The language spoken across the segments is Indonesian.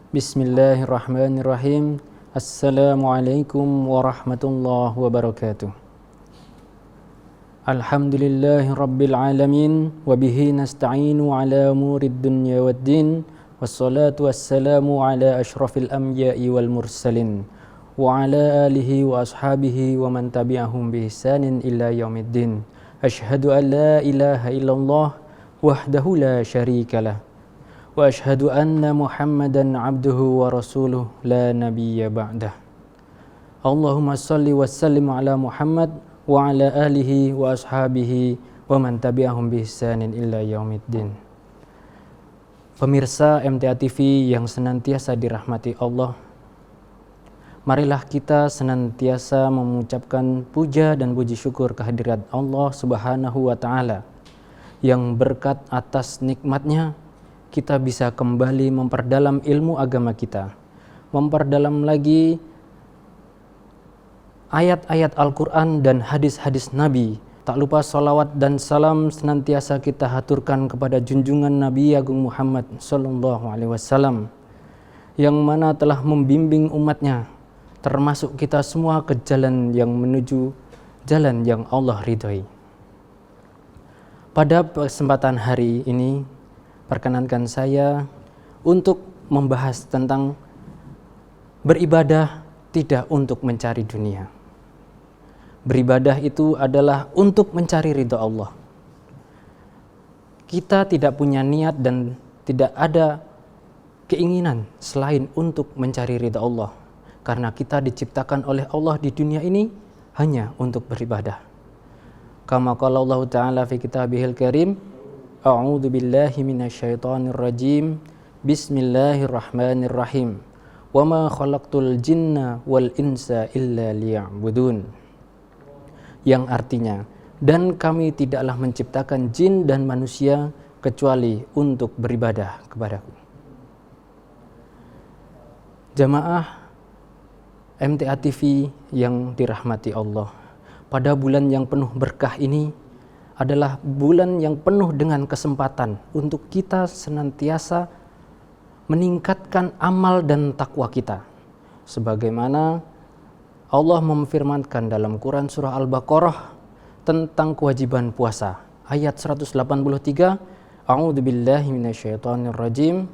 Bismillahirrahmanirrahim. Assalamualaikum warahmatullahi wabarakatuh. Alhamdulillahi rabbil alamin. Wabihi nasta'inu ala umurid dunya waddin. Wassalatu wassalamu ala ashrafil anbiya'i wal mursalin. Wa ala alihi wa ashabihi wa man tabi'ahum bi ihsanin ila yaumiddin. Ashhadu an la ilaha illallah wahdahu la syarikalah. Wa ashhadu anna Muhammadan abduhu wa rasuluh la nabiyya ba'dah. Allahumma salli wa sallim ala Muhammad wa ala alihi wa ashabihi wa man tabi'ahum bi ihsanin illa yaumiddin. Pemirsa MTA TV yang senantiasa dirahmati Allah, marilah kita senantiasa mengucapkan puja dan puji syukur kehadirat Allah Subhanahu wa Ta'ala yang berkat atas nikmatnya kita bisa kembali memperdalam ilmu agama kita, memperdalam lagi ayat-ayat Al-Quran dan hadis-hadis Nabi. Tak lupa salawat dan salam senantiasa kita haturkan kepada junjungan Nabi Agung Muhammad Sallallahu Alaihi Wasallam yang mana telah membimbing umatnya, termasuk kita semua ke jalan yang menuju jalan yang Allah ridhoi. Pada kesempatan hari ini, perkenankan saya untuk membahas tentang beribadah tidak untuk mencari dunia. Beribadah itu adalah untuk mencari ridha Allah. Kita tidak punya niat dan tidak ada keinginan selain untuk mencari ridha Allah. Karena kita diciptakan oleh Allah di dunia ini hanya untuk beribadah. Kama qala Allah Ta'ala fi kitabihil karim, A'udzu billahi minasyaitonir rajim. Bismillahirrahmanirrahim. Wa ma khalaqtul jinna wal insa illa liya'budun. Yang artinya, dan kami tidaklah menciptakan jin dan manusia kecuali untuk beribadah kepadaku. Jamaah MTA TV yang dirahmati Allah, pada bulan yang penuh berkah ini adalah bulan yang penuh dengan kesempatan untuk kita senantiasa meningkatkan amal dan takwa kita. Sebagaimana Allah memfirmankan dalam Quran surah Al-Baqarah tentang kewajiban puasa. Ayat 183, A'udzu billahi minasyaitonir rajim.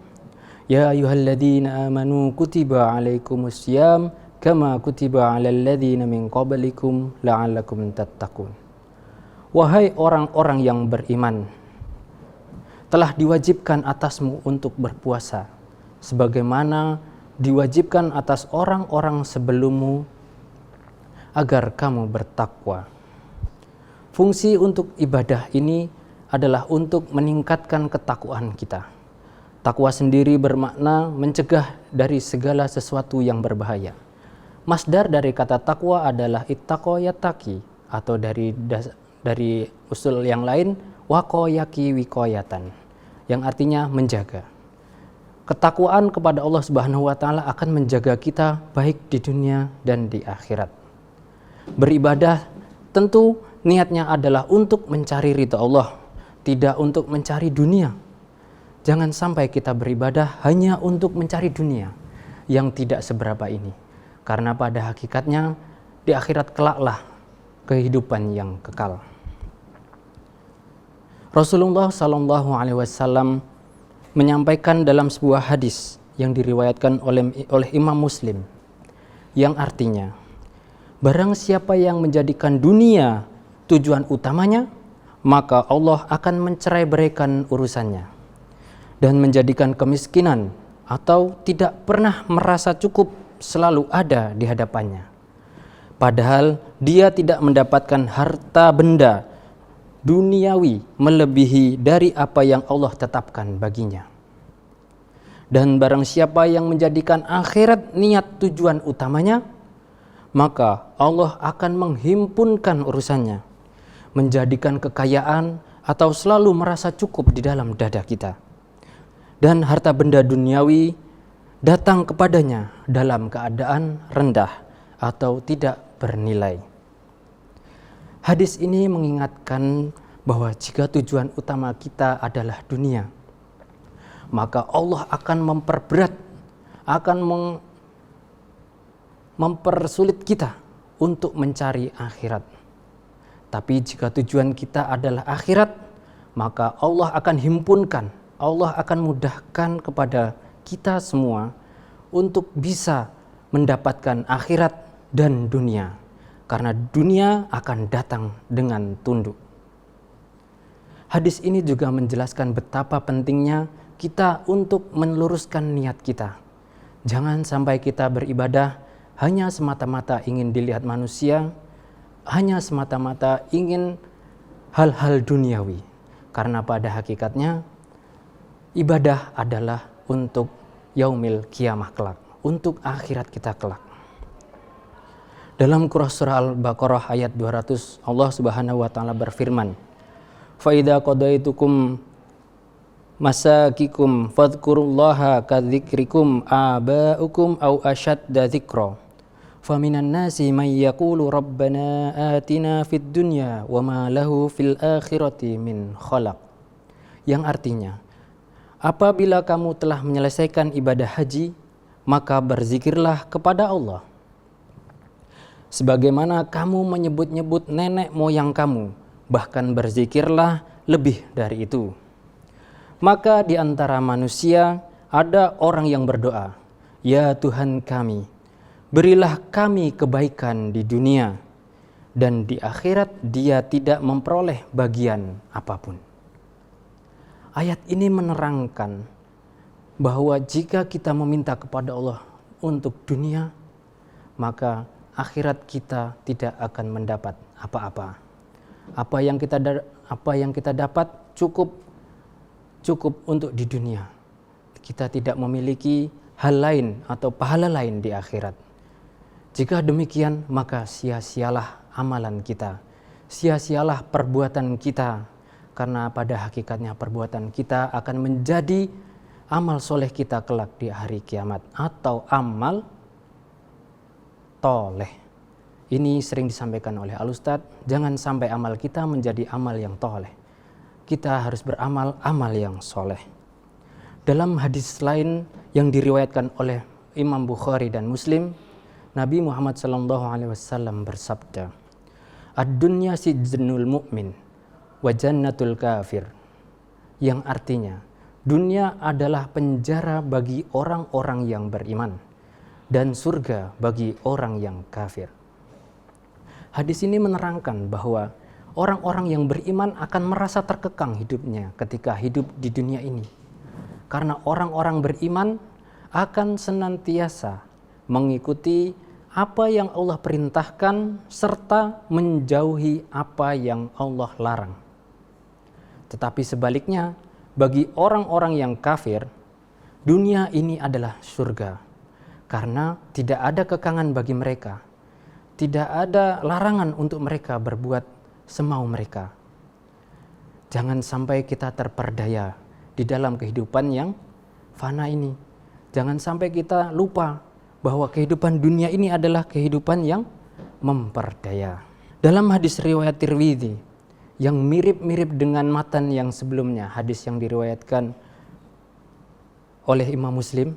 Ya ayyuhalladzina amanu kutiba alaikumussyam kama kutiba alal ladzina min qablikum la'allakum tattaqun. Wahai orang-orang yang beriman, telah diwajibkan atasmu untuk berpuasa, sebagaimana diwajibkan atas orang-orang sebelummu, agar kamu bertakwa. Fungsi untuk ibadah ini adalah untuk meningkatkan ketakwaan kita. Takwa sendiri bermakna mencegah dari segala sesuatu yang berbahaya. Masdar dari kata takwa adalah ittaqo yattaqi, atau dari usul yang lain waqayaki wiqayatan, yang artinya menjaga. Ketakwaan kepada Allah Subhanahu wa Ta'ala akan menjaga kita baik di dunia dan di akhirat. Beribadah tentu niatnya adalah untuk mencari ridha Allah, tidak untuk mencari dunia. Jangan sampai kita beribadah hanya untuk mencari dunia yang tidak seberapa ini, karena pada hakikatnya di akhirat kelaklah kehidupan yang kekal. Rasulullah Sallallahu Alaihi Wasallam menyampaikan dalam sebuah hadis yang diriwayatkan oleh Imam Muslim, yang artinya, barang siapa yang menjadikan dunia tujuan utamanya, maka Allah akan mencerai-beraikan urusannya dan menjadikan kemiskinan atau tidak pernah merasa cukup selalu ada di hadapannya. Padahal dia tidak mendapatkan harta benda duniawi melebihi dari apa yang Allah tetapkan baginya. Dan barang siapa yang menjadikan akhirat niat tujuan utamanya, maka Allah akan menghimpunkan urusannya, menjadikan kekayaan atau selalu merasa cukup di dalam dada kita. Dan harta benda duniawi datang kepadanya dalam keadaan rendah atau tidak bernilai. Hadis ini mengingatkan bahwa jika tujuan utama kita adalah dunia, maka Allah akan memperberat akan mempersulit kita untuk mencari akhirat. Tapi jika tujuan kita adalah akhirat, maka Allah akan himpunkan, Allah akan mudahkan kepada kita semua untuk bisa mendapatkan akhirat dan dunia. Karena dunia akan datang dengan tunduk. Hadis ini juga menjelaskan betapa pentingnya kita untuk meluruskan niat kita. Jangan sampai kita beribadah hanya semata-mata ingin dilihat manusia, hanya semata-mata ingin hal-hal duniawi. Karena pada hakikatnya ibadah adalah untuk yaumil qiyamah kelak, untuk akhirat kita kelak. Dalam surah Al-Baqarah ayat 200, Allah Subhanahu wa taala berfirman, "Fa idza qadaitukum masakikum fadhkurullaha kadzikrikum aba'ukum aw ashadda dzikra. Faminan nasi may yaqulu rabbana atina fid dunya wa ma lahu fil akhirati min khalaq." Yang artinya, apabila kamu telah menyelesaikan ibadah haji, maka berzikirlah kepada Allah. Sebagaimana kamu menyebut-nyebut nenek moyang kamu, bahkan berzikirlah lebih dari itu. Maka di antara manusia ada orang yang berdoa, "Ya Tuhan kami, berilah kami kebaikan di dunia, dan di akhirat dia tidak memperoleh bagian apapun." Ayat ini menerangkan bahwa jika kita meminta kepada Allah untuk dunia, maka akhirat kita tidak akan mendapat apa-apa. Apa yang kita dapat cukup untuk di dunia. Kita tidak memiliki hal lain atau pahala lain di akhirat. Jika demikian, maka sia-sialah amalan kita, sia-sialah perbuatan kita, karena pada hakikatnya perbuatan kita akan menjadi amal soleh kita kelak di hari kiamat, atau amal toleh. Ini sering disampaikan oleh Al-Ustadz, jangan sampai amal kita menjadi amal yang toleh. Kita harus beramal amal yang soleh. Dalam hadis lain yang diriwayatkan oleh Imam Bukhari dan Muslim, Nabi Muhammad SAW bersabda, "Ad-dunya sijnul mu'min wa jannatul kafir." Yang artinya, dunia adalah penjara bagi orang-orang yang beriman dan surga bagi orang yang kafir. Hadis ini menerangkan bahwa orang-orang yang beriman akan merasa terkekang hidupnya ketika hidup di dunia ini. Karena orang-orang beriman akan senantiasa mengikuti apa yang Allah perintahkan serta menjauhi apa yang Allah larang. Tetapi sebaliknya, bagi orang-orang yang kafir, dunia ini adalah surga. Karena tidak ada kekangan bagi mereka, tidak ada larangan untuk mereka berbuat semau mereka. Jangan sampai kita terperdaya di dalam kehidupan yang fana ini. Jangan sampai kita lupa bahwa kehidupan dunia ini adalah kehidupan yang memperdaya. Dalam hadis riwayat Tirmidzi yang mirip-mirip dengan matan yang sebelumnya, hadis yang diriwayatkan oleh Imam Muslim,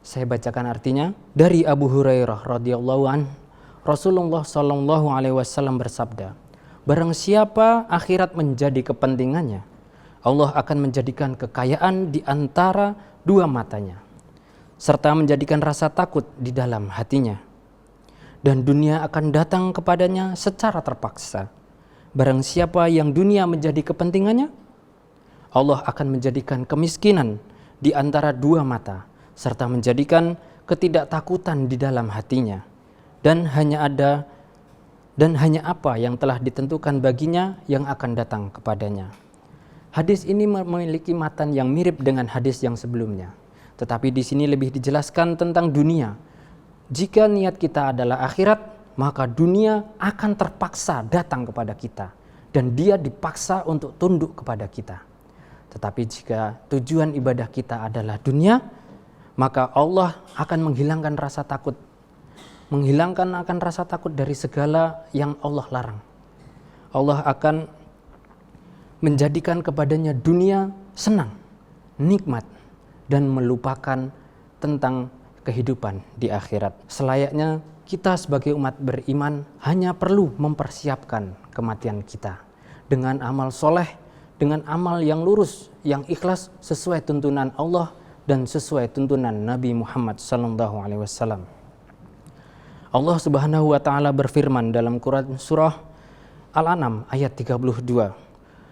saya bacakan artinya. Dari Abu Hurairah radhiyallahu an, Rasulullah sallallahu alaihi wasallam bersabda, "Barang siapa akhirat menjadi kepentingannya, Allah akan menjadikan kekayaan di antara dua matanya, serta menjadikan rasa takut di dalam hatinya. Dan dunia akan datang kepadanya secara terpaksa. Barang siapa yang dunia menjadi kepentingannya, Allah akan menjadikan kemiskinan di antara dua mata, serta menjadikan ketidaktakutan di dalam hatinya, dan hanya apa yang telah ditentukan baginya yang akan datang kepadanya." Hadis ini memiliki matan yang mirip dengan hadis yang sebelumnya, tetapi di sini lebih dijelaskan tentang dunia. Jika niat kita adalah akhirat, maka dunia akan terpaksa datang kepada kita dan dia dipaksa untuk tunduk kepada kita. Tetapi jika tujuan ibadah kita adalah dunia, maka Allah akan menghilangkan rasa takut. Menghilangkan akan rasa takut dari segala yang Allah larang. Allah akan menjadikan kepadanya dunia senang, nikmat, dan melupakan tentang kehidupan di akhirat. Selayaknya kita sebagai umat beriman hanya perlu mempersiapkan kematian kita dengan amal soleh, dengan amal yang lurus, yang ikhlas sesuai tuntunan Allah dan sesuai tuntunan Nabi Muhammad SAW. Allah Subhanahu wa taala berfirman dalam Quran surah Al-An'am ayat 32.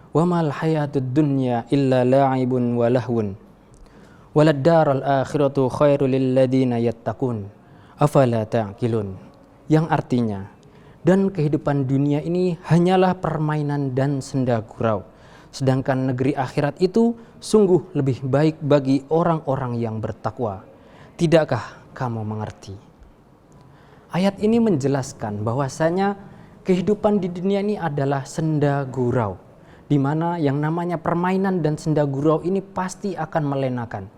"Wa mal hayatud dunya illa la'ibun wa lahwun. Walad daral akhiratu khairul lil ladzina yattaqun. Afala ta'qilun." Yang artinya, dan kehidupan dunia ini hanyalah permainan dan senda gurau. Sedangkan negeri akhirat itu sungguh lebih baik bagi orang-orang yang bertakwa. Tidakkah kamu mengerti? Ayat ini menjelaskan bahwasanya kehidupan di dunia ini adalah senda gurau, di mana yang namanya permainan dan senda gurau ini pasti akan melenakan,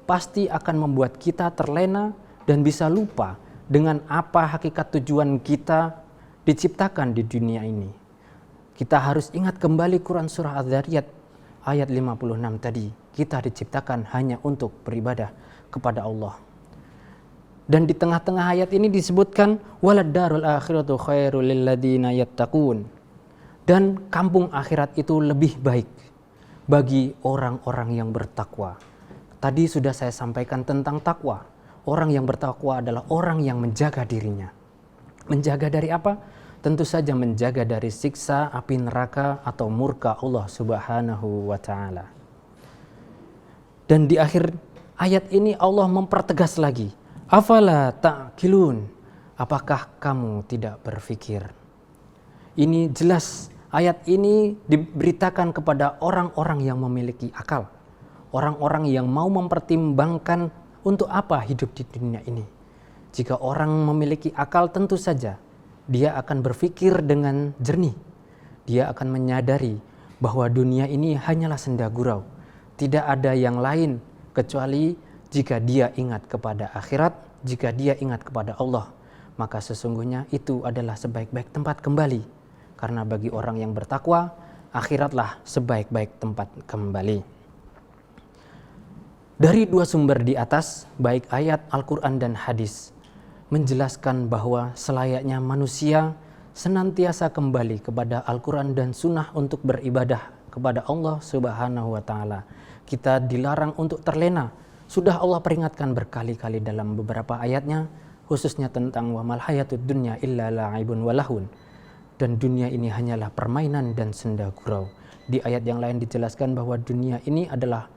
pasti akan membuat kita terlena dan bisa lupa dengan apa hakikat tujuan kita diciptakan di dunia ini. Kita harus ingat kembali Quran surah Az-Zariyat ayat 56 tadi. Kita diciptakan hanya untuk beribadah kepada Allah. Dan di tengah-tengah ayat ini disebutkan walad darul akhiratu khairul lil ladzina yattaqun. Dan kampung akhirat itu lebih baik bagi orang-orang yang bertakwa. Tadi sudah saya sampaikan tentang takwa. Orang yang bertakwa adalah orang yang menjaga dirinya. Menjaga dari apa? Tentu saja menjaga dari siksa api neraka atau murka Allah Subhanahu wa taala. Dan di akhir ayat ini Allah mempertegas lagi, afala ta'qilun, apakah kamu tidak berpikir? Ini jelas, ayat ini diberitakan kepada orang-orang yang memiliki akal, orang-orang yang mau mempertimbangkan untuk apa hidup di dunia ini. Jika orang memiliki akal, tentu saja dia akan berpikir dengan jernih. Dia akan menyadari bahwa dunia ini hanyalah senda gurau. Tidak ada yang lain kecuali jika dia ingat kepada akhirat, jika dia ingat kepada Allah, maka sesungguhnya itu adalah sebaik-baik tempat kembali. Karena bagi orang yang bertakwa, akhiratlah sebaik-baik tempat kembali. Dari dua sumber di atas, baik ayat Al-Quran dan hadis, menjelaskan bahwa selayaknya manusia senantiasa kembali kepada Al-Quran dan Sunnah untuk beribadah kepada Allah Subhanahu wa taala. Kita dilarang untuk terlena. Sudah Allah peringatkan berkali-kali dalam beberapa ayatnya, khususnya tentang wa mal hayatud dunya illa la'ibun wa lahun. Dan dunia ini hanyalah permainan dan senda gurau. Di ayat yang lain dijelaskan bahwa dunia ini adalah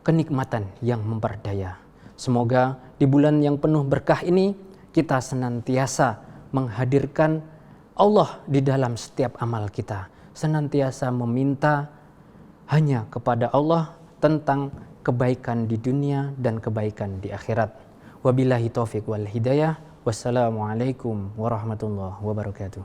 kenikmatan yang memperdaya. Semoga di bulan yang penuh berkah ini kita senantiasa menghadirkan Allah di dalam setiap amal kita. Senantiasa meminta hanya kepada Allah tentang kebaikan di dunia dan kebaikan di akhirat. Wabillahi taufiq wal hidayah. Wassalamualaikum warahmatullahi wabarakatuh.